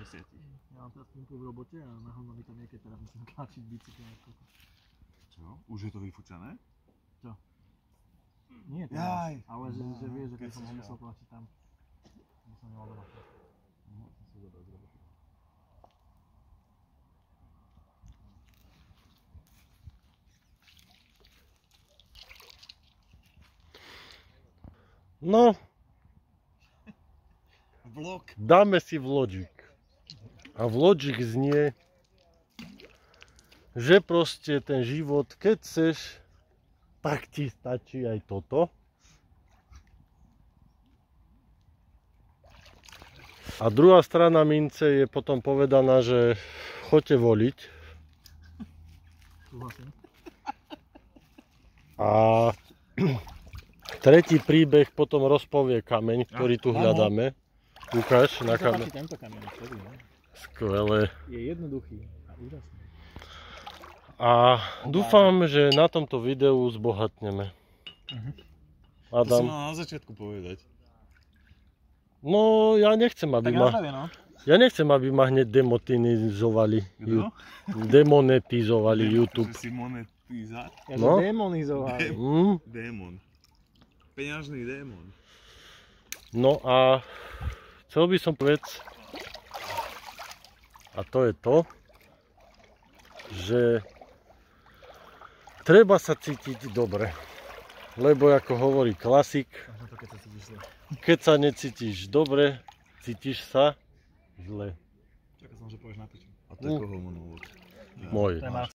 10. Ja mám teraz pumpu v robote a nahovno mi to niekedy teraz musím tlačiť bicykel. Čo? Už je to vyfúčané? Čo? Nie teraz, ale že vieš, že keď som ho musel tlačiť tam, by som nemal doma. Som si zobral z roboty. No, Vlog. dáme si vlodžik. A vlodžik znie, že proste ten život, keď chceš, tak ti stačí aj toto. A druhá strana mince je potom povedaná, že choďte voliť. Súhlasím. A tretí príbeh potom rozpovie kameň, ktorý tu hľadáme. Ukáž na kameň. Tento kameň, Skvelé. je jednoduchý a úžasný. A dúfam, že na tomto videu zbohatneme. To si Adam. mal na začiatku povedať. No, ja nechcem, aby ma... Ja nechcem, aby ma hneď demonetizovali. Kto? Demonetizovali YouTube. Že si monetizár? Ja No. demonizovali. Démon. Peňažný démon. No a chcel by som povedať, a to je to, že treba sa cítiť dobre. Lebo ako hovorí klasik, keď sa necítiš dobre, cítiš sa zle. Čakal som, že povieš na piču. A to je koho monológ? Môj.